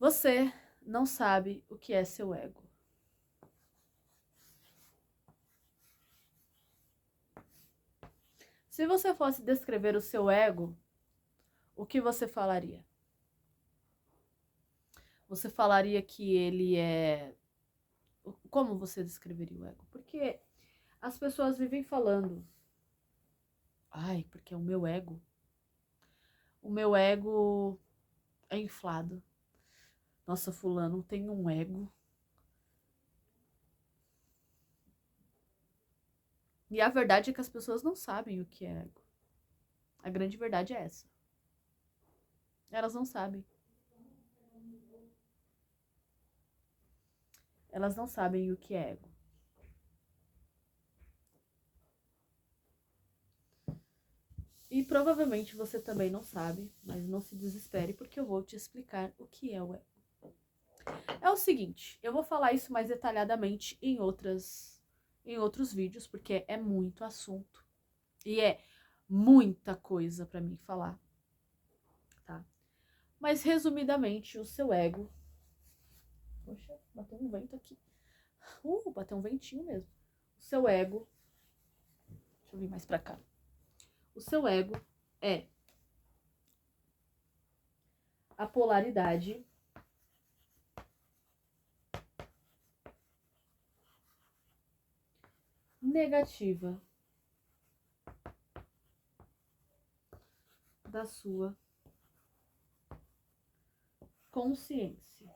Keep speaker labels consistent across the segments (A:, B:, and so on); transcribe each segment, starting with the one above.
A: Você não sabe o que é seu ego. Se você fosse descrever o seu ego, o que você falaria? Você falaria que ele é... Como você descreveria o ego? Porque as pessoas vivem falando... Ai, porque é o meu ego. O meu ego é inflado. Nossa, fulano tem um ego. E a verdade é que as pessoas não sabem o que é ego. A grande verdade é essa. Elas não sabem. Elas não sabem o que é ego. E provavelmente você também não sabe, mas não se desespere porque eu vou te explicar o que é o ego. É o seguinte, eu vou falar isso mais detalhadamente em outros vídeos, porque é muito assunto e é muita coisa para mim falar, tá? Mas resumidamente, o seu ego... Poxa, bateu um vento aqui. Bateu um ventinho mesmo. O seu ego... Deixa eu vir mais pra cá. O seu ego é a polaridade negativa da sua consciência.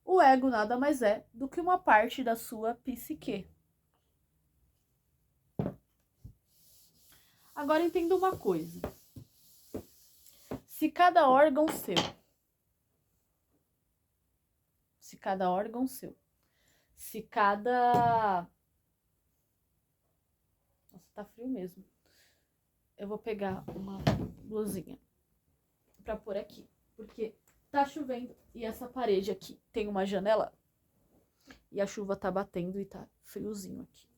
A: O ego nada mais é do que uma parte da sua psique. Agora entenda uma coisa. Se cada órgão seu, se cada... Nossa, tá frio mesmo. Eu vou pegar uma blusinha pra pôr aqui, porque tá chovendo e essa parede aqui tem uma janela e a chuva tá batendo e tá friozinho aqui.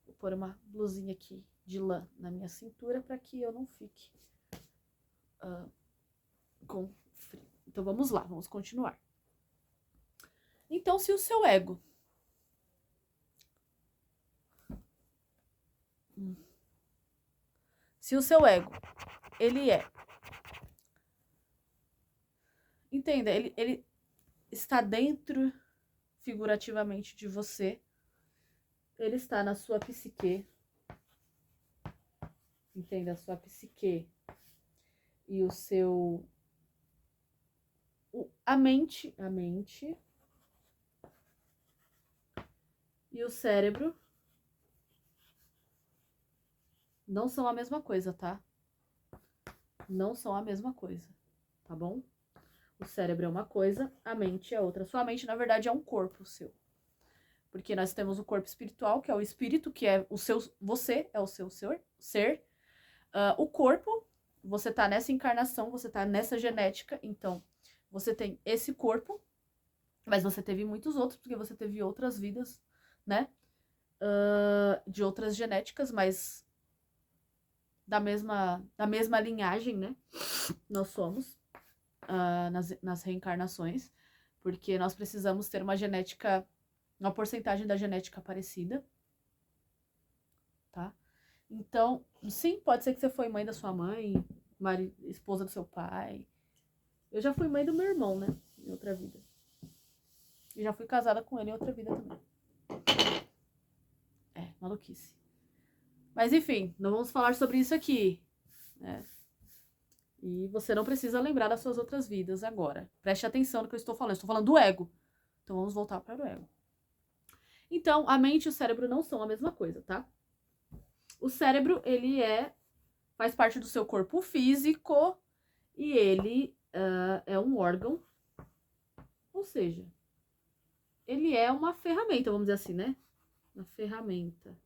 A: Vou pôr uma blusinha aqui de lã na minha cintura para que eu não fique com frio. Então vamos lá, vamos continuar. Então, se o seu ego ele é... Entenda, ele está dentro, figurativamente, de você. Ele está na sua psique. Entenda, a sua psique e o seu... A mente e o cérebro não são a mesma coisa, tá? Não são a mesma coisa, tá bom? O cérebro é uma coisa, a mente é outra. Sua mente, na verdade, é um corpo seu. Porque nós temos o corpo espiritual, que é o espírito, que é o seu... Você é o seu ser. O corpo, você tá nessa encarnação, você tá nessa genética, então você tem esse corpo, mas você teve muitos outros, porque você teve outras vidas, né? De outras genéticas, mas da mesma linhagem, né? Nós somos nas reencarnações, porque nós precisamos ter uma genética, uma porcentagem da genética parecida, tá? Então, sim, pode ser que você foi mãe da sua mãe, esposa do seu pai. Eu já fui mãe do meu irmão, né? Em outra vida. E já fui casada com ele em outra vida também. É, maluquice. Mas enfim, não vamos falar sobre isso aqui, né? E você não precisa lembrar das suas outras vidas agora. Preste atenção no que eu estou falando. Eu estou falando do ego. Então vamos voltar para o ego. Então, a mente e o cérebro não são a mesma coisa, tá? O cérebro, ele faz parte do seu corpo físico e ele é um órgão. Ou seja, ele é uma ferramenta, vamos dizer assim, né? Uma ferramenta.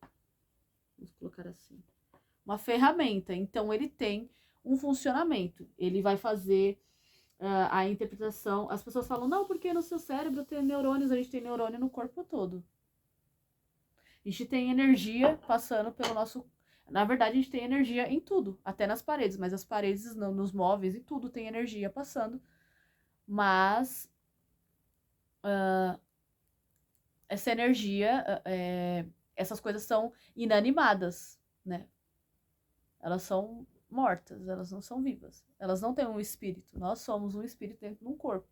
A: Vamos colocar assim. Uma ferramenta. Então, ele tem um funcionamento. Ele vai fazer a interpretação. As pessoas falam, não, porque no seu cérebro tem neurônios, a gente tem neurônio no corpo todo. A gente tem energia passando pelo nosso... Na verdade, a gente tem energia em tudo, até nas paredes, mas as paredes, nos móveis e tudo tem energia passando. Mas essa energia, essas coisas são inanimadas, né? Elas são mortas, elas não são vivas. Elas não têm um espírito. Nós somos um espírito dentro de um corpo,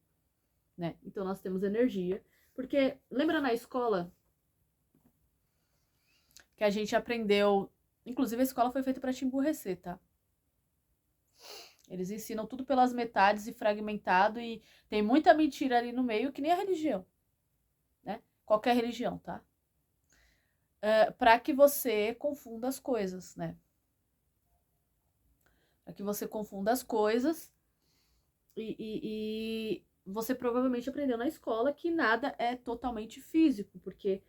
A: né? Então nós temos energia. Porque, lembra na escola que a gente aprendeu... Inclusive a escola foi feita para te emburrecer, tá? Eles ensinam tudo pelas metades e fragmentado e tem muita mentira ali no meio que nem a religião, né? Qualquer religião, tá? Para que você confunda as coisas, né? Para que você confunda as coisas e você provavelmente aprendeu na escola que nada é totalmente físico, porque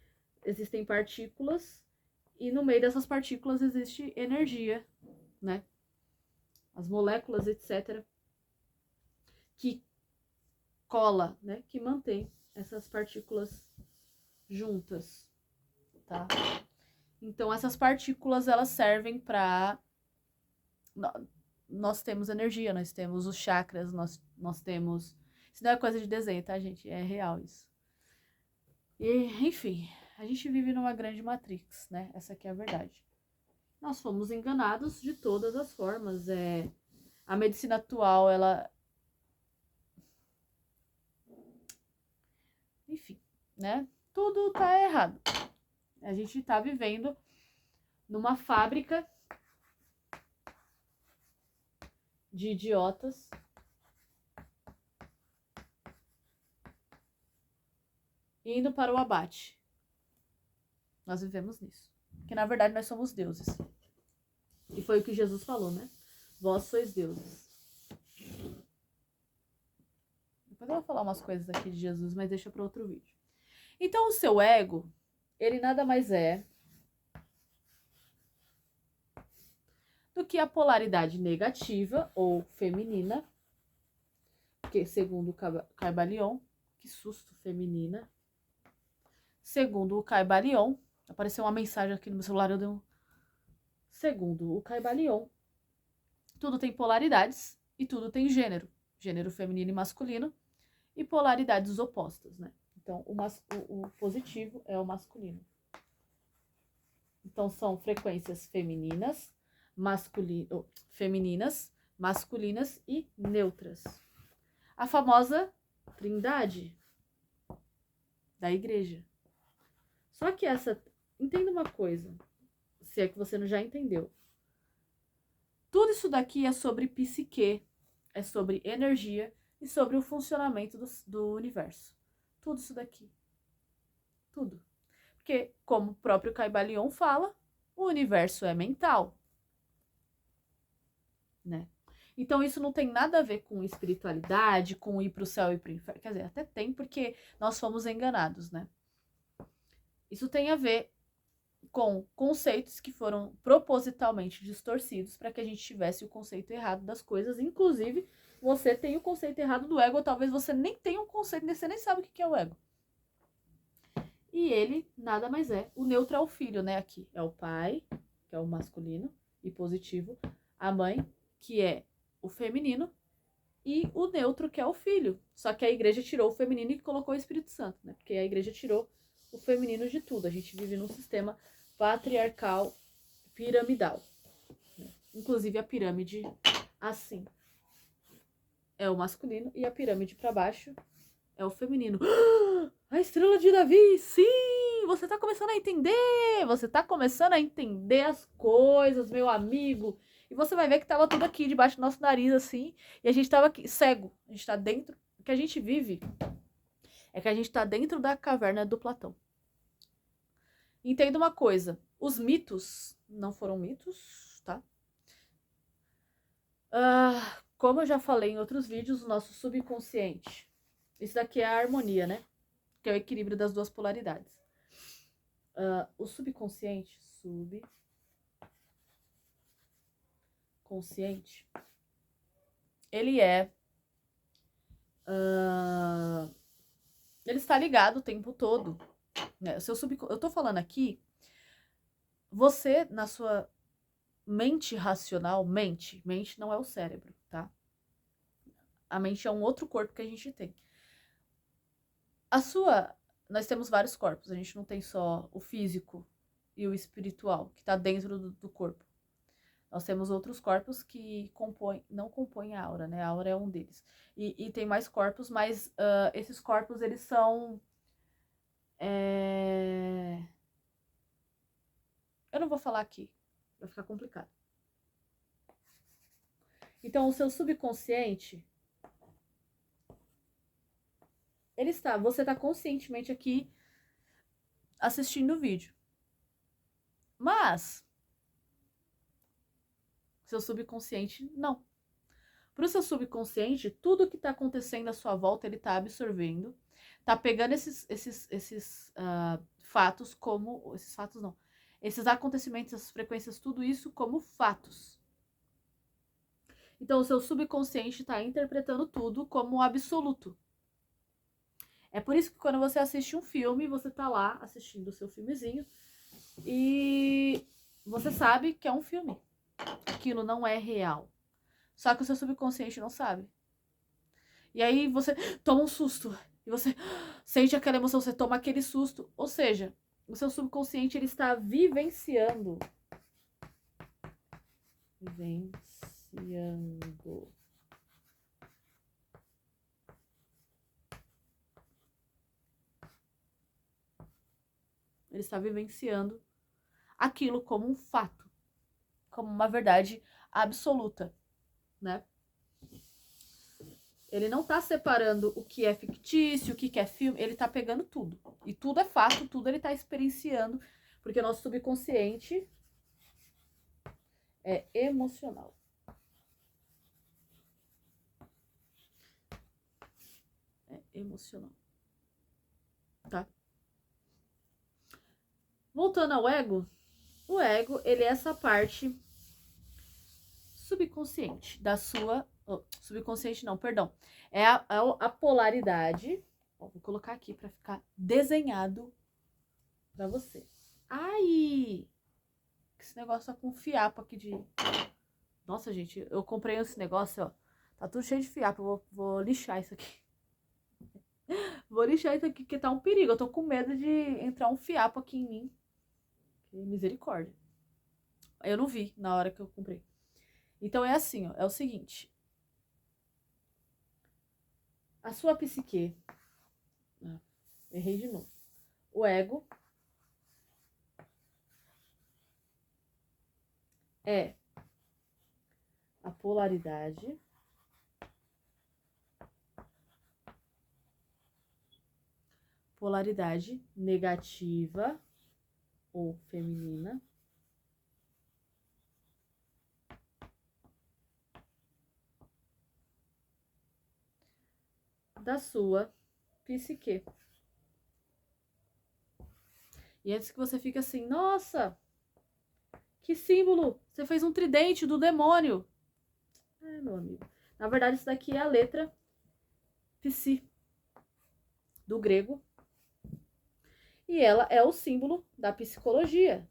A: existem partículas e no meio dessas partículas existe energia, né? As moléculas, etc., que cola, né? Que mantém essas partículas juntas, tá? Então, essas partículas, elas servem para... Nós temos energia, nós temos os chakras, nós temos... Isso não é coisa de desenho, tá, gente? É real isso. E, enfim, a gente vive numa grande matrix, né? Essa aqui é a verdade. Nós fomos enganados de todas as formas. A medicina atual, ela... Enfim, né? Tudo tá errado. A gente tá vivendo numa fábrica de idiotas indo para o abate. Nós vivemos nisso. Que na verdade nós somos deuses. E foi o que Jesus falou, né? Vós sois deuses. Depois eu vou falar umas coisas aqui de Jesus, mas deixa para outro vídeo. Então o seu ego, ele nada mais é do que a polaridade negativa ou feminina, que segundo o Caibalion, que susto, feminina. Segundo o Caibalion, apareceu uma mensagem aqui no meu celular, eu dei um... Segundo o Caibalion, tudo tem polaridades e tudo tem gênero. Gênero feminino e masculino e polaridades opostas, né? Então, o positivo é o masculino. Então, são frequências femininas, masculinas e neutras. A famosa trindade da igreja. Só que entenda uma coisa, se é que você não já entendeu. Tudo isso daqui é sobre psique, é sobre energia e sobre o funcionamento do universo. Tudo isso daqui. Tudo. Porque, como o próprio Caibalion fala, o universo é mental. Né? Então, isso não tem nada a ver com espiritualidade, com ir para o céu e para o inferno. Quer dizer, até tem, porque nós fomos enganados, né? Isso tem a ver com conceitos que foram propositalmente distorcidos para que a gente tivesse o conceito errado das coisas. Inclusive, você tem o conceito errado do ego, ou talvez você nem tenha um conceito, você nem sabe o que é o ego. E ele nada mais é. O neutro é o filho, né? Aqui é o pai, que é o masculino e positivo. A mãe, que é o feminino. E o neutro, que é o filho. Só que a igreja tirou o feminino e colocou o Espírito Santo, né? Porque a igreja tirou o feminino de tudo. A gente vive num sistema patriarcal, piramidal. Né? Inclusive a pirâmide assim é o masculino e a pirâmide para baixo é o feminino. A estrela de Davi, sim! Você tá começando a entender! Você tá começando a entender as coisas, meu amigo! E você vai ver que tava tudo aqui debaixo do nosso nariz, assim, e a gente tava aqui, cego. A gente tá dentro. O que a gente vive é que a gente tá dentro da caverna do Platão. Entenda uma coisa, os mitos não foram mitos, tá? Como eu já falei em outros vídeos, o nosso subconsciente. Isso daqui é a harmonia, né? Que é o equilíbrio das duas polaridades. O subconsciente, ele é... ele está ligado o tempo todo. Né? Eu tô falando aqui, você, na sua mente racional, mente não é o cérebro, tá? A mente é um outro corpo que a gente tem. Nós temos vários corpos, a gente não tem só o físico e o espiritual, que tá dentro do corpo. Nós temos outros corpos que não compõem a aura, né? A aura é um deles. E tem mais corpos, mas esses corpos, eles são... Eu não vou falar aqui, vai ficar complicado. Então, o seu subconsciente, você está conscientemente aqui assistindo o vídeo. Mas, seu subconsciente, não. Para o seu subconsciente, tudo que está acontecendo à sua volta, ele está absorvendo, tá pegando esses fatos como... Esses fatos não. Esses acontecimentos, essas frequências, tudo isso como fatos. Então, o seu subconsciente está interpretando tudo como absoluto. É por isso que quando você assiste um filme, você tá lá assistindo o seu filmezinho e você sabe que é um filme. Aquilo não é real. Só que o seu subconsciente não sabe. E aí você toma um susto. E você sente aquela emoção, você toma aquele susto. Ou seja, o seu subconsciente, ele está vivenciando. Ele está vivenciando aquilo como um fato, como uma verdade absoluta, né? Ele não tá separando o que é fictício, o que é filme, ele tá pegando tudo. E tudo é fato, tudo ele tá experienciando, porque o nosso subconsciente é emocional. É emocional. Tá? Voltando ao ego, o ego, ele é essa parte subconsciente da sua... subconsciente não, perdão. É a polaridade. Vou colocar aqui para ficar desenhado para você. Ai! Esse negócio tá com fiapo aqui de... Nossa, gente, eu comprei esse negócio, ó. Tá tudo cheio de fiapo. Vou lixar isso aqui. Vou lixar isso aqui, porque tá um perigo. Eu tô com medo de entrar um fiapo aqui em mim. Misericórdia. Eu não vi na hora que eu comprei. Então é assim, ó. É o seguinte. A sua psique... errei de novo. O ego é a polaridade negativa ou feminina da sua psique. E antes que você fique assim, nossa, que símbolo, você fez um tridente do demônio. É, meu amigo. Na verdade, isso daqui é a letra psi, do grego. E ela é o símbolo da psicologia.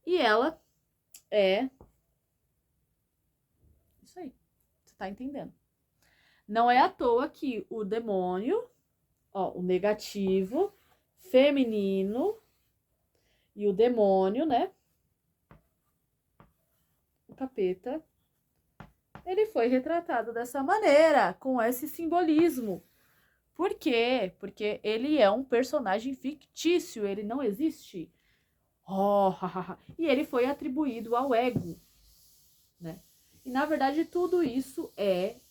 A: E ela é... Isso aí, você tá entendendo. Não é à toa que o demônio, ó, o negativo, feminino e o demônio, né? O capeta, ele foi retratado dessa maneira, com esse simbolismo. Por quê? Porque ele é um personagem fictício, ele não existe. Oh, e ele foi atribuído ao ego, né? E na verdade tudo isso é...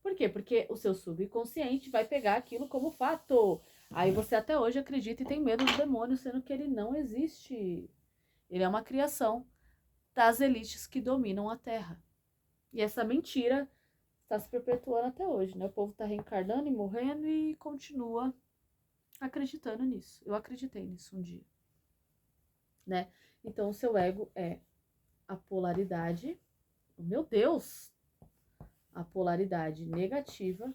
A: Por quê? Porque o seu subconsciente vai pegar aquilo como fato. Aí você até hoje acredita e tem medo do demônio, sendo que ele não existe. Ele é uma criação das elites que dominam a Terra. E essa mentira está se perpetuando até hoje, né? O povo está reencarnando e morrendo e continua acreditando nisso. Eu acreditei nisso um dia, né? Então, o seu ego é a polaridade... Meu Deus! A polaridade negativa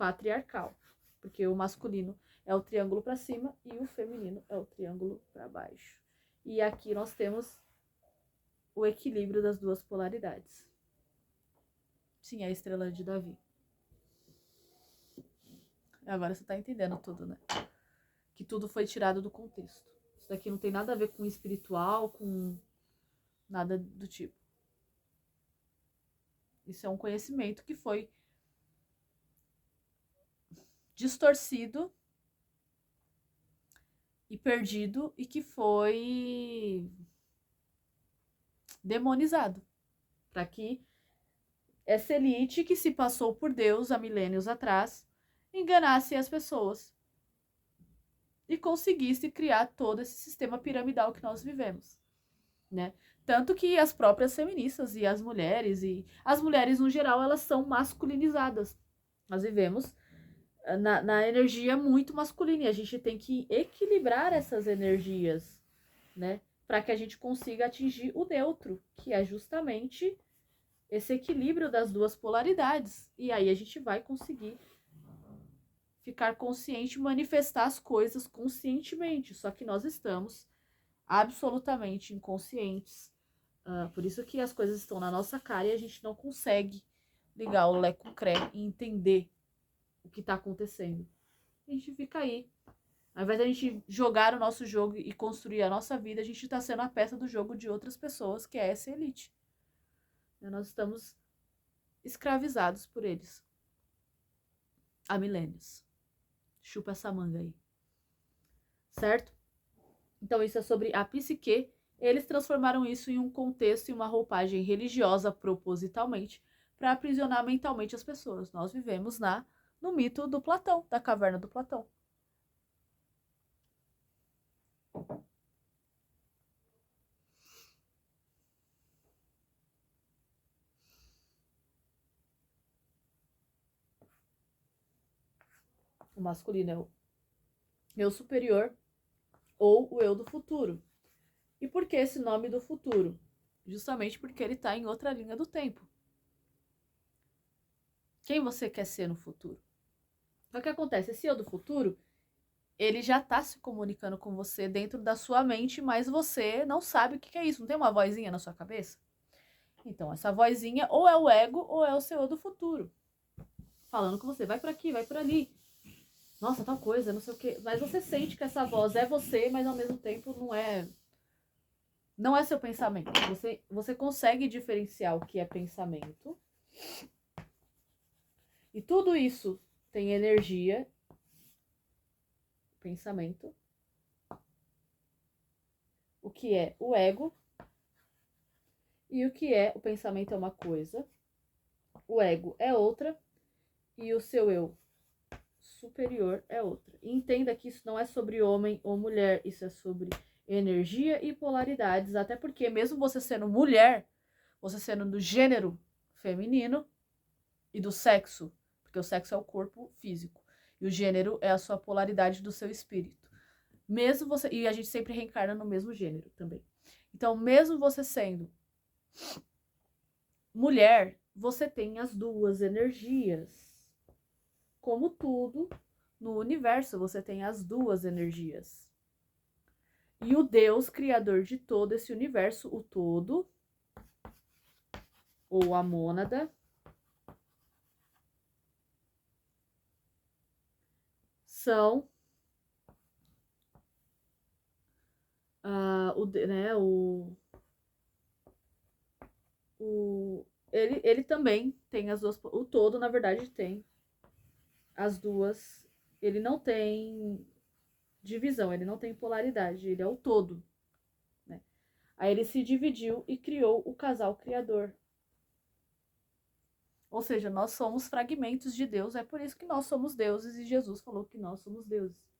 A: patriarcal, porque o masculino é o triângulo para cima e o feminino é o triângulo para baixo. E aqui nós temos o equilíbrio das duas polaridades. Sim, é a estrela de Davi. Agora você tá entendendo tudo, né? Que tudo foi tirado do contexto. Isso daqui não tem nada a ver com espiritual, com nada do tipo. Isso é um conhecimento que foi distorcido e perdido e que foi demonizado para que essa elite que se passou por Deus há milênios atrás enganasse as pessoas e conseguisse criar todo esse sistema piramidal que nós vivemos, né? Tanto que as próprias feministas e as mulheres no geral, elas são masculinizadas. Nós vivemos na energia muito masculina e a gente tem que equilibrar essas energias, né? Para que a gente consiga atingir o neutro, que é justamente esse equilíbrio das duas polaridades. E aí a gente vai conseguir ficar consciente e manifestar as coisas conscientemente. Só que nós estamos absolutamente inconscientes. Por isso que as coisas estão na nossa cara e a gente não consegue ligar o Lé com o Cré e entender o que está acontecendo. A gente fica aí. Ao invés de a gente jogar o nosso jogo e construir a nossa vida, a gente está sendo a peça do jogo de outras pessoas, que é essa elite. Nós estamos escravizados por eles há milênios. Chupa essa manga aí. Certo? Então isso é sobre a psique. Eles transformaram isso em um contexto e uma roupagem religiosa propositalmente para aprisionar mentalmente as pessoas. Nós vivemos no mito do Platão, da caverna do Platão. O masculino é o eu superior ou o eu do futuro. E por que esse nome do futuro? Justamente porque ele está em outra linha do tempo. Quem você quer ser no futuro? Então, o que acontece? Esse eu do futuro, ele já está se comunicando com você dentro da sua mente, mas você não sabe o que é isso. Não tem uma vozinha na sua cabeça? Então, essa vozinha ou é o ego ou é o seu eu do futuro. Falando com você, vai por aqui, vai por ali. Nossa, tal coisa, não sei o quê. Mas você sente que essa voz é você, mas ao mesmo tempo não é seu pensamento. Você consegue diferenciar o que é pensamento. E tudo isso tem energia, pensamento. O que é o ego. E o que é o pensamento é uma coisa. O ego é outra. E o seu eu superior é outra. E entenda que isso não é sobre homem ou mulher. Isso é sobre energia e polaridades. Até porque mesmo você sendo mulher, você sendo do gênero feminino e do sexo, porque o sexo é o corpo físico e o gênero é a sua polaridade do seu espírito. Mesmo você, e a gente sempre reencarna no mesmo gênero também. Então, mesmo você sendo mulher, você tem as duas energias. Como tudo no universo, você tem as duas energias. E o Deus criador de todo esse universo, o todo, ou a mônada, são ele também tem as duas. O todo, na verdade, tem as duas. Ele não tem divisão, ele não tem polaridade, ele é o todo. Né? Aí ele se dividiu e criou o casal criador. Ou seja, nós somos fragmentos de Deus, é por isso que nós somos deuses e Jesus falou que nós somos deuses.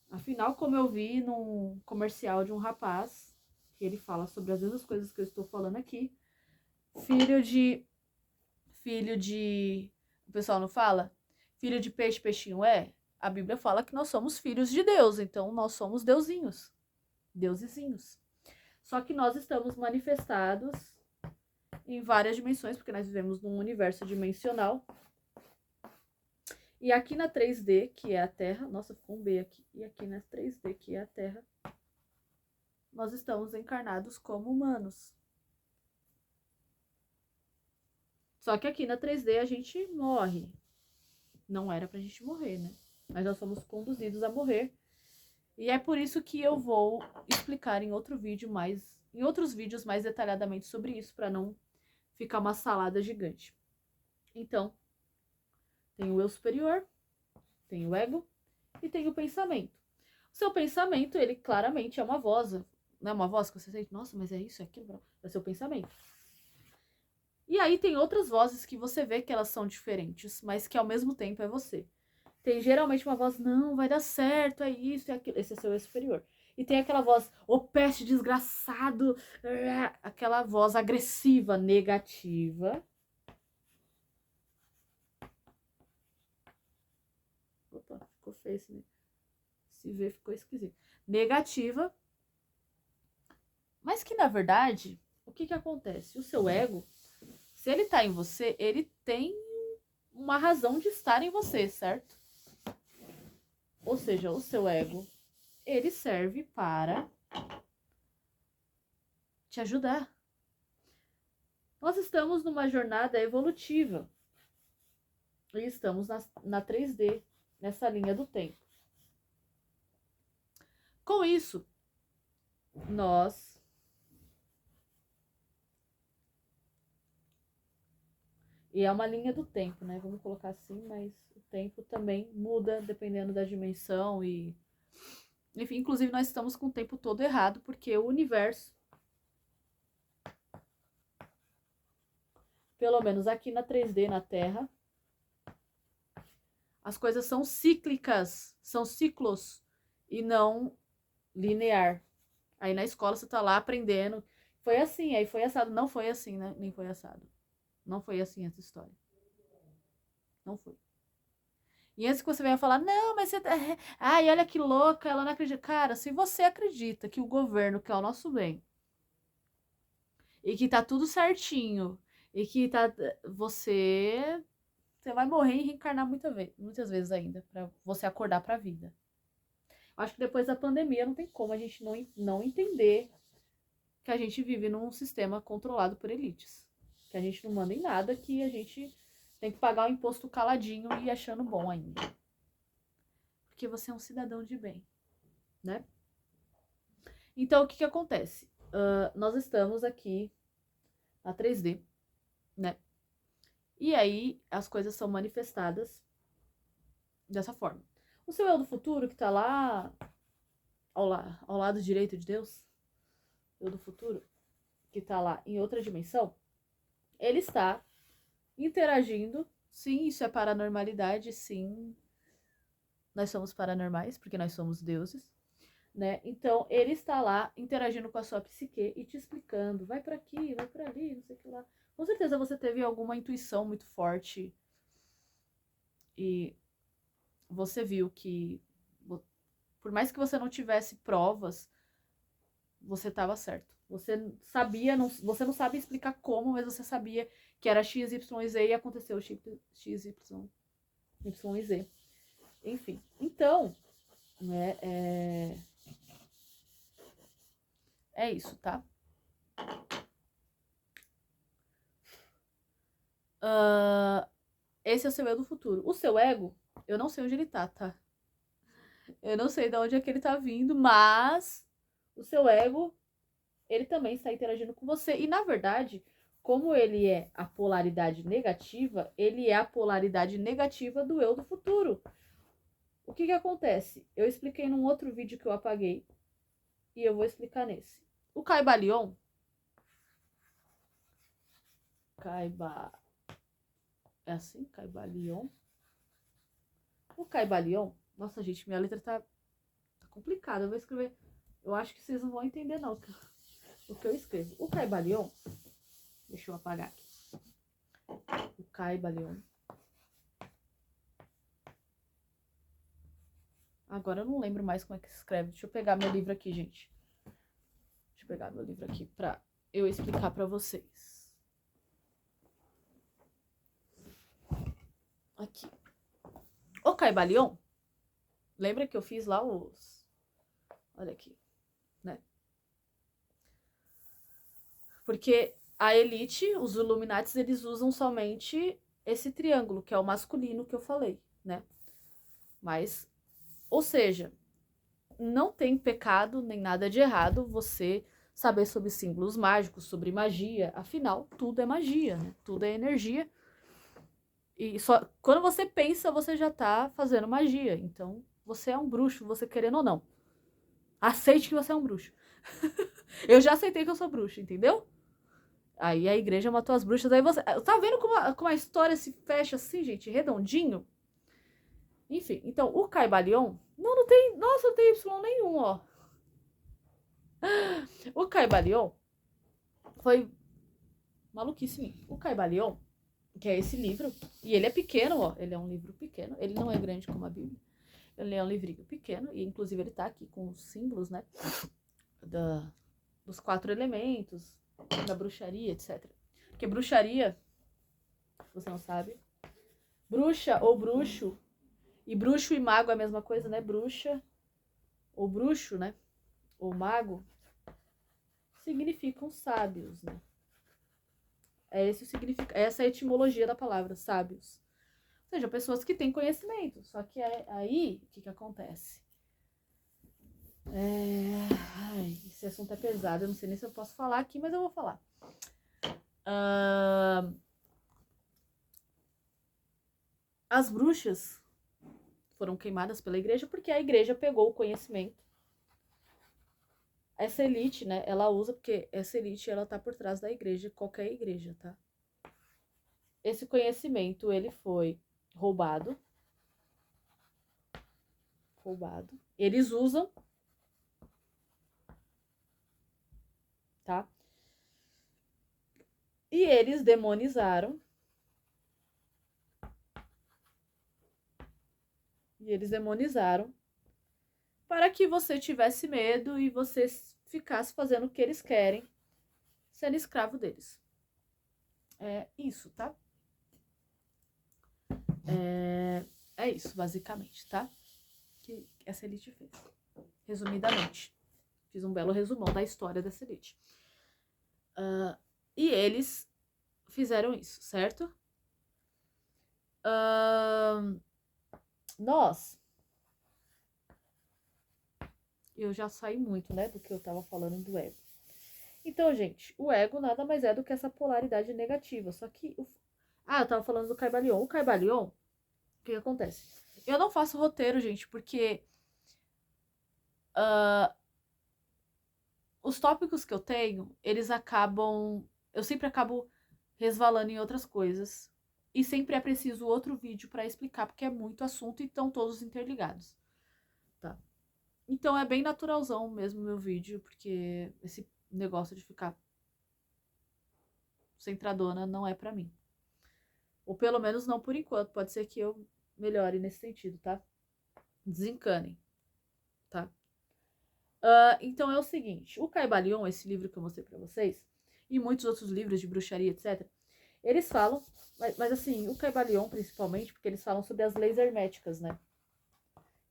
A: Afinal, como eu vi num comercial de um rapaz, que ele fala sobre as mesmas coisas que eu estou falando aqui, filho de... O pessoal não fala? Filho de peixe, peixinho é? A Bíblia fala que nós somos filhos de Deus, então nós somos deusinhos, deusezinhos. Só que nós estamos manifestados em várias dimensões, porque nós vivemos num universo dimensional. E aqui na 3D, que é a Terra, nossa, ficou um B aqui, e aqui na 3D, que é a Terra, nós estamos encarnados como humanos. Só que aqui na 3D a gente morre. Não era pra gente morrer, né? Mas nós somos conduzidos a morrer. E é por isso que eu vou explicar em outros vídeos mais detalhadamente sobre isso, para não ficar uma salada gigante. Então, tem o eu superior, tem o ego e tem o pensamento. O seu pensamento, ele claramente é uma voz, não é uma voz que você sente, nossa, mas é isso, é aquilo, é o seu pensamento. E aí tem outras vozes que você vê que elas são diferentes, mas que ao mesmo tempo é você. Tem geralmente uma voz, não, vai dar certo, é isso, é aquilo. Esse é seu eu superior. E tem aquela voz, ô peste desgraçado, aquela voz agressiva, negativa. Opa, ficou feio esse, se ver, ficou esquisito. Negativa. Mas que na verdade, o que acontece? O seu ego, se ele tá em você, ele tem uma razão de estar em você, certo? Ou seja, o seu ego, ele serve para te ajudar. Nós estamos numa jornada evolutiva. E estamos na 3D, nessa linha do tempo. Com isso, nós e é uma linha do tempo, né? Vamos colocar assim, mas o tempo também muda dependendo da dimensão e enfim, inclusive nós estamos com o tempo todo errado, porque o universo, pelo menos aqui na 3D, na Terra, as coisas são cíclicas, são ciclos e não linear. Aí na escola você tá lá aprendendo, foi assim, aí foi assado, não foi assim, né? Nem foi assado. Não foi assim essa história. Não foi. E antes que você venha falar, não, mas você. Ai, olha que louca, ela não acredita. Cara, se você acredita que o governo quer o nosso bem e que tá tudo certinho e que tá. Você. Você vai morrer e reencarnar muitas vezes ainda, pra você acordar pra vida. Acho que depois da pandemia não tem como a gente não entender que a gente vive num sistema controlado por elites. Que a gente não manda em nada, que a gente tem que pagar o imposto caladinho e achando bom ainda. Porque você é um cidadão de bem, né? Então, o que acontece? Nós estamos aqui na 3D, né? E aí, as coisas são manifestadas dessa forma. O seu eu do futuro, que tá lá ao lado direito de Deus, eu do futuro, que tá lá em outra dimensão, ele está interagindo. Sim, isso é paranormalidade, sim. Nós somos paranormais, porque nós somos deuses, né? Então, ele está lá interagindo com a sua psique e te explicando, vai para aqui, vai para ali, não sei o que lá. Com certeza você teve alguma intuição muito forte e você viu que, por mais que você não tivesse provas, você estava certo. Você sabia, você não sabe explicar como, mas você sabia que era X, Y e Z e aconteceu X, Y e Z. Enfim, então, né, é isso, tá? Esse é o seu eu do futuro. O seu ego, eu não sei onde ele tá, tá? Eu não sei de onde é que ele tá vindo, mas o seu ego, ele também está interagindo com você. E, na verdade, como ele é a polaridade negativa, ele é a polaridade negativa do eu do futuro. O que acontece? Eu expliquei num outro vídeo que eu apaguei e eu vou explicar nesse. O Caibalion... É assim? Caibalion? O Caibalion... Nossa, gente, minha letra tá complicada. Eu vou escrever... Eu acho que vocês não vão entender, não, o que eu escrevo. O Caibalion... Deixa eu apagar aqui. O Caibalion... Agora eu não lembro mais como é que se escreve. Deixa eu pegar meu livro aqui, gente. Deixa eu pegar meu livro aqui pra eu explicar pra vocês. Aqui. O Caibalion, lembra que eu fiz lá os... Olha aqui, né? Porque a elite, os Illuminates, eles usam somente esse triângulo, que é o masculino que eu falei, né? Mas, ou seja, não tem pecado nem nada de errado você saber sobre símbolos mágicos, sobre magia. Afinal, tudo é magia, né? Tudo é energia. E só quando você pensa, você já tá fazendo magia. Então, você é um bruxo, você querendo ou não. Aceite que você é um bruxo. Eu já aceitei que eu sou bruxa, entendeu? Aí a igreja matou as bruxas, aí você... Tá vendo como a história se fecha assim, gente? Redondinho? Enfim, então, o Caibalion... Não tem... Nossa, não tem Y nenhum, ó. O Caibalion foi maluquice minha. O Caibalion, que é esse livro, e ele é pequeno, ó. Ele é um livro pequeno. Ele não é grande como a Bíblia. Ele é um livrinho pequeno, e inclusive ele tá aqui com os símbolos, né? Dos 4 elementos, da bruxaria, etc. Porque bruxaria, se você não sabe, bruxa ou bruxo, e bruxo e mago é a mesma coisa, né? Bruxa ou bruxo, né? Ou mago, significam sábios, né? Essa é a etimologia da palavra, sábios. Ou seja, pessoas que têm conhecimento. Só que aí, o que acontece? Ai, esse assunto é pesado, eu não sei nem se eu posso falar aqui, mas eu vou falar. As bruxas foram queimadas pela igreja porque a igreja pegou o conhecimento. Essa elite, né, ela usa, porque essa elite, ela tá por trás da igreja, qualquer igreja, tá? Esse conhecimento, ele foi roubado. Eles usam, tá? E eles demonizaram. Para que você tivesse medo e você ficasse fazendo o que eles querem, sendo escravo deles. É isso, tá? É isso, basicamente, tá? Que essa elite fez. Resumidamente. Fiz um belo resumão da história dessa elite. E eles fizeram isso, certo? Nós... Eu já saí muito, né, do que eu tava falando do ego. Então, gente, o ego nada mais é do que essa polaridade negativa. Só que... eu tava falando do Caibalion. O Caibalion, o que acontece? Eu não faço roteiro, gente, porque... os tópicos que eu tenho, eles acabam... Eu sempre acabo resvalando em outras coisas. E sempre é preciso outro vídeo para explicar, porque é muito assunto e estão todos interligados. Tá? Então é bem naturalzão mesmo o meu vídeo, porque esse negócio de ficar centradona não é pra mim. Ou pelo menos não por enquanto. Pode ser que eu melhore nesse sentido, tá? Desencanem, tá? Então é o seguinte, o Caibalion, esse livro que eu mostrei pra vocês, e muitos outros livros de bruxaria, etc., eles falam, mas assim, o Caibalion principalmente, porque eles falam sobre as leis herméticas, né?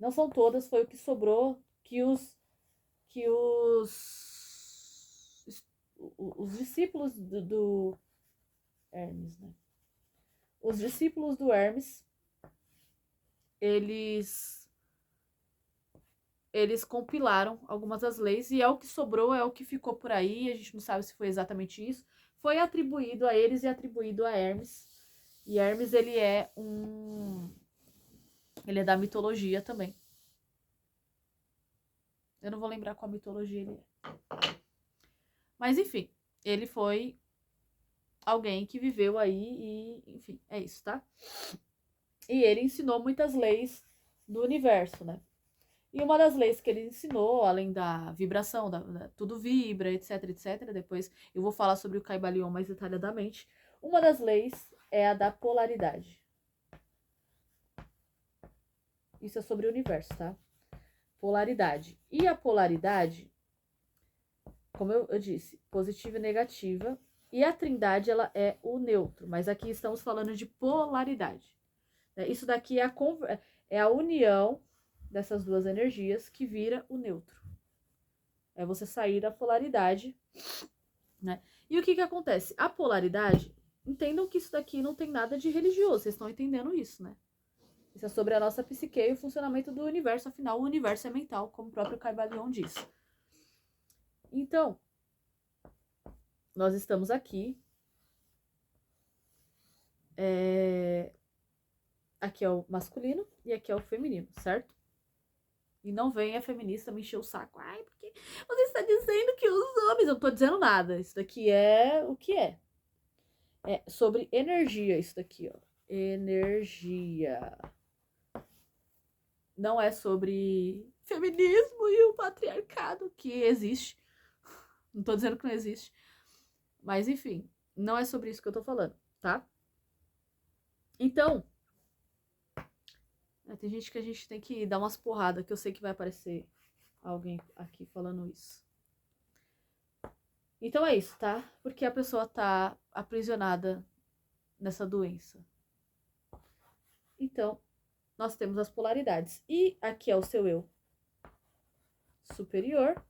A: Não são todas, foi o que sobrou que os discípulos do Hermes, né? Os discípulos do Hermes, eles compilaram algumas das leis e é o que sobrou, é o que ficou por aí, a gente não sabe se foi exatamente isso. Foi atribuído a eles e atribuído a Hermes. E Hermes, ele é da mitologia também. Eu não vou lembrar qual mitologia ele é. Mas, enfim, ele foi alguém que viveu aí e, enfim, é isso, tá? E ele ensinou muitas leis do universo, né? E uma das leis que ele ensinou, além da vibração, tudo vibra, etc, etc, depois eu vou falar sobre o Caibalion mais detalhadamente, uma das leis é a da polaridade. Isso é sobre o universo, tá? Polaridade. E a polaridade, como eu disse, positiva e negativa, e a trindade, ela é o neutro, mas aqui estamos falando de polaridade, Isso daqui é a união dessas duas energias que vira o neutro. É você sair da polaridade, né? E o que acontece? A polaridade, entendam que isso daqui não tem nada de religioso, vocês estão entendendo isso, né? Isso é sobre a nossa psique e o funcionamento do universo, afinal, o universo é mental, como o próprio Caibalion diz. Então, nós estamos aqui. Aqui é o masculino e aqui é o feminino, certo? E não venha feminista me encher o saco. Ai, porque você está dizendo que os homens... Eu não tô dizendo nada. Isso daqui é o que é. É sobre energia isso daqui, ó. Energia. Não é sobre feminismo e o patriarcado que existe. Não tô dizendo que não existe. Mas, enfim, não é sobre isso que eu tô falando, tá? Então, tem gente que a gente tem que dar umas porradas, que eu sei que vai aparecer alguém aqui falando isso. Então é isso, tá? Porque a pessoa tá aprisionada nessa doença. Então, nós temos as polaridades. E aqui é o seu eu superior,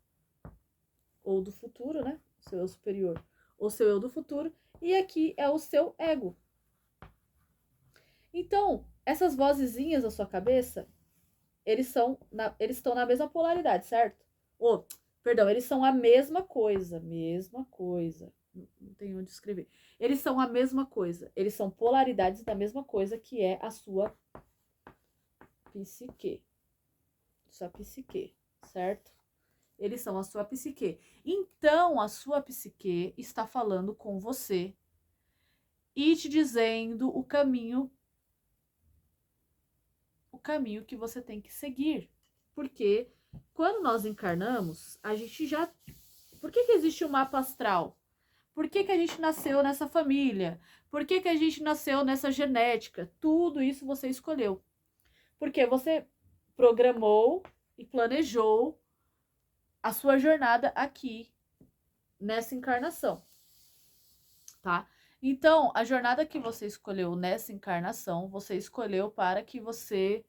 A: ou do futuro, né? Seu eu superior, ou seu eu do futuro. E aqui é o seu ego. Então, essas vozezinhas da sua cabeça, eles estão na mesma polaridade, certo? Perdão, eles são a mesma coisa. Mesma coisa. Não tem onde escrever. Eles são a mesma coisa. Eles são polaridades da mesma coisa, que é a sua psique. Sua psique, certo? Eles são a sua psique. Então, a sua psique está falando com você e te dizendo o caminho que você tem que seguir. Porque quando nós encarnamos, a gente já... Por que existe o mapa astral? Por que a gente nasceu nessa família? Por que a gente nasceu nessa genética? Tudo isso você escolheu. Porque você programou e planejou a sua jornada aqui, nessa encarnação, tá? Então, a jornada que você escolheu nessa encarnação, você escolheu para que você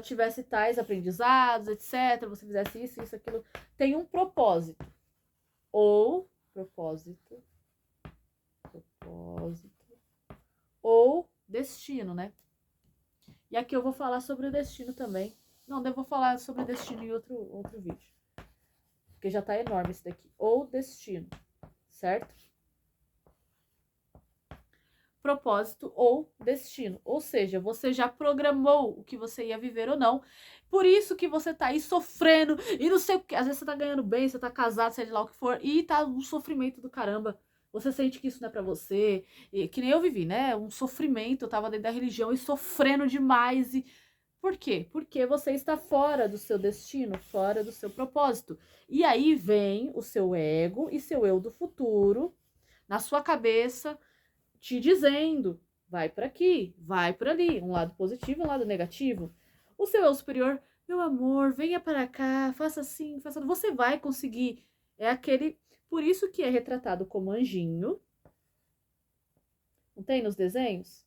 A: tivesse tais aprendizados, etc. Você fizesse isso, isso, aquilo. Tem um propósito. Ou propósito. Ou destino, né? E aqui eu vou falar sobre o destino também. Não, eu vou falar sobre o destino em outro vídeo. Porque já tá enorme esse daqui. Ou destino, certo? Propósito ou destino. Ou seja, você já programou o que você ia viver ou não. Por isso que você tá aí sofrendo e não sei o que. Às vezes você tá ganhando bem, você tá casado, seja lá o que for, e tá um sofrimento do caramba. Você sente que isso não é pra você. E, que nem eu vivi, né? Um sofrimento. Eu tava dentro da religião e sofrendo demais. E por quê? Porque você está fora do seu destino, fora do seu propósito. E aí vem o seu ego e seu eu do futuro na sua cabeça, te dizendo, vai para aqui, vai para ali, um lado positivo, um lado negativo. O seu eu superior, meu amor, venha para cá, faça assim, faça... Você vai conseguir. É aquele... Por isso que é retratado como anjinho. Não tem nos desenhos?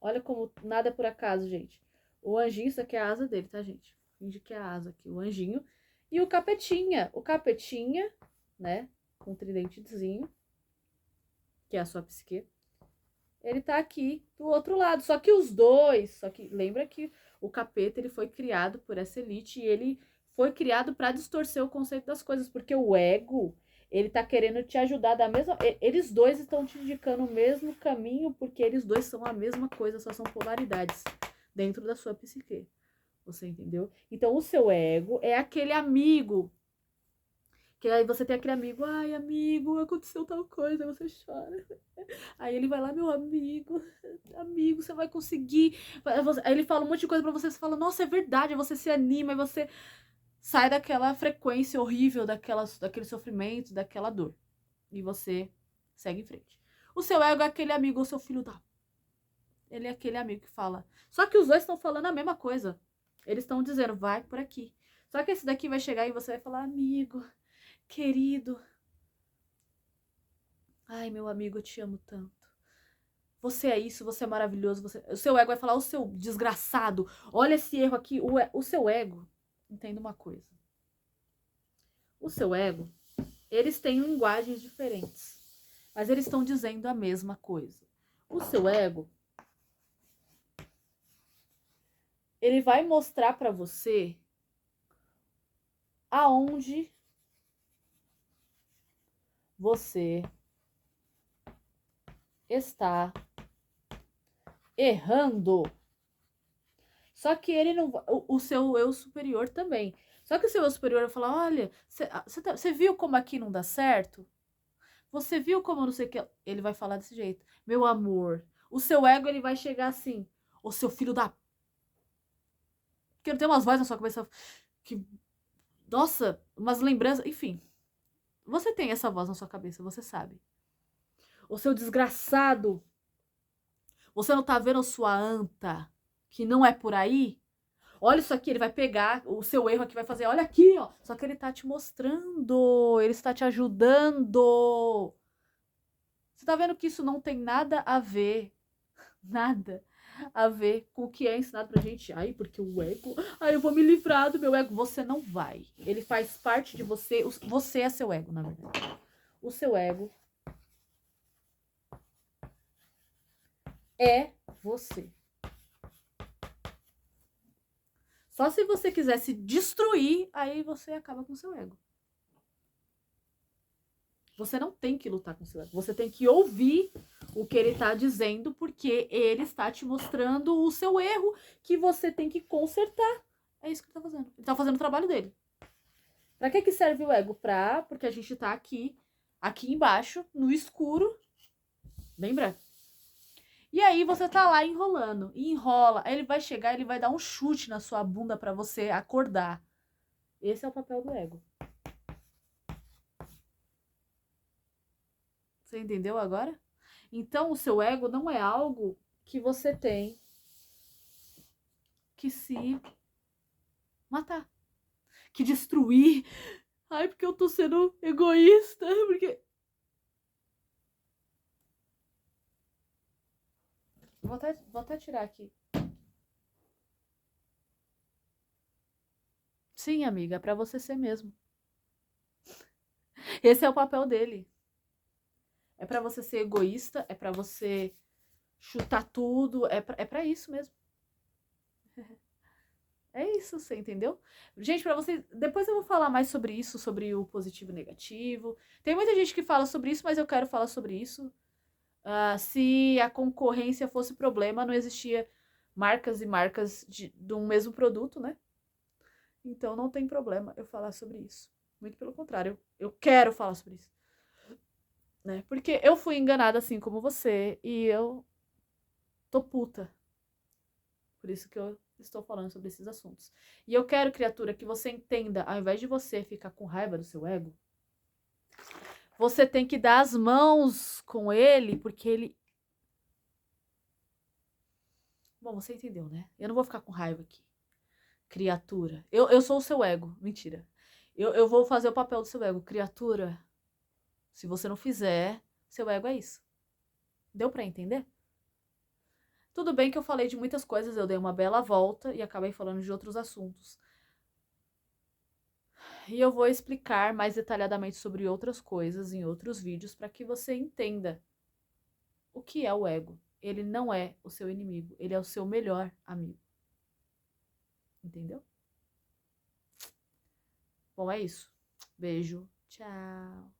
A: Olha como nada é por acaso, gente. O anjinho, isso aqui é a asa dele, tá, gente? Finge que é a asa aqui, o anjinho. E o capetinha. O capetinha, né, com um tridentezinho, que é a sua psique. Ele tá aqui do outro lado. Só que os dois... Só que lembra que o capeta, ele foi criado por essa elite e ele foi criado para distorcer o conceito das coisas. Porque o ego, ele tá querendo te ajudar da mesma... Eles dois estão te indicando o mesmo caminho porque eles dois são a mesma coisa, só são polaridades dentro da sua psique. Você entendeu? Então, o seu ego é aquele amigo... Que aí você tem aquele amigo, ai, amigo, aconteceu tal coisa, aí você chora. Aí ele vai lá, meu amigo, você vai conseguir. Aí ele fala um monte de coisa pra você, você fala, nossa, é verdade, aí você se anima, e você sai daquela frequência horrível, daquele sofrimento, daquela dor. E você segue em frente. O seu ego é aquele amigo, o seu filho da... Ele é aquele amigo que fala. Só que os dois estão falando a mesma coisa. Eles estão dizendo, vai por aqui. Só que esse daqui vai chegar e você vai falar, amigo... Querido, ai, meu amigo, eu te amo tanto. Você é isso, você é maravilhoso. O seu ego vai falar, o seu desgraçado, olha esse erro aqui. O seu ego, entenda uma coisa. O seu ego, eles têm linguagens diferentes, mas eles estão dizendo a mesma coisa. O seu ego, ele vai mostrar para você aonde você está errando. Só que ele não. O seu eu superior também. Só que o seu eu superior vai falar: olha, você viu como aqui não dá certo? Você viu como não sei o que. Ele vai falar desse jeito. Meu amor. O seu ego, ele vai chegar assim: ô seu filho da. Porque não tem umas vozes na sua cabeça que. Nossa, umas lembranças. Enfim. Você tem essa voz na sua cabeça, você sabe. Ô seu desgraçado. Você não tá vendo sua anta? Que não é por aí? Olha isso aqui, ele vai pegar o seu erro aqui, vai fazer, olha aqui, ó. Só que ele tá te mostrando, ele está te ajudando. Você tá vendo que isso não tem nada a ver, nada a ver com o que é ensinado pra gente. Ai, porque o ego, ai, eu vou me livrar do meu ego. Você não vai. Ele faz parte de você, você é seu ego, na verdade. O seu ego é você. Só se você quiser se destruir, aí você acaba com o seu ego. Você não tem que lutar com o seu ego. Você tem que ouvir o que ele está dizendo, porque ele está te mostrando o seu erro que você tem que consertar. É isso que ele está fazendo. Ele está fazendo o trabalho dele. Para que serve o ego? Porque a gente está aqui embaixo, no escuro. Lembra? E aí você tá lá enrolando. E enrola. Aí ele vai chegar, ele vai dar um chute na sua bunda para você acordar. Esse é o papel do ego. Você entendeu agora? Então, o seu ego não é algo que você tem que se matar, que destruir. Ai, porque eu tô sendo egoísta, porque... Vou até tirar aqui. Sim, amiga, é pra você ser mesmo. Esse é o papel dele. É pra você ser egoísta, é pra você chutar tudo, é pra isso mesmo. É isso, você entendeu? Gente, pra vocês, depois eu vou falar mais sobre isso, sobre o positivo e negativo. Tem muita gente que fala sobre isso, mas eu quero falar sobre isso. Se a concorrência fosse problema, não existia marcas e marcas de um mesmo produto, né? Então não tem problema eu falar sobre isso. Muito pelo contrário, eu quero falar sobre isso. Né? Porque eu fui enganada assim como você e eu tô puta. Por isso que eu estou falando sobre esses assuntos. E eu quero, criatura, que você entenda, ao invés de você ficar com raiva do seu ego, você tem que dar as mãos com ele, porque ele... Bom, você entendeu, né? Eu não vou ficar com raiva aqui. Criatura. Eu sou o seu ego. Mentira. Eu vou fazer o papel do seu ego. Criatura, se você não fizer, seu ego é isso. Deu pra entender? Tudo bem que eu falei de muitas coisas, eu dei uma bela volta e acabei falando de outros assuntos. E eu vou explicar mais detalhadamente sobre outras coisas em outros vídeos para que você entenda o que é o ego. Ele não é o seu inimigo, ele é o seu melhor amigo. Entendeu? Bom, é isso. Beijo. Tchau.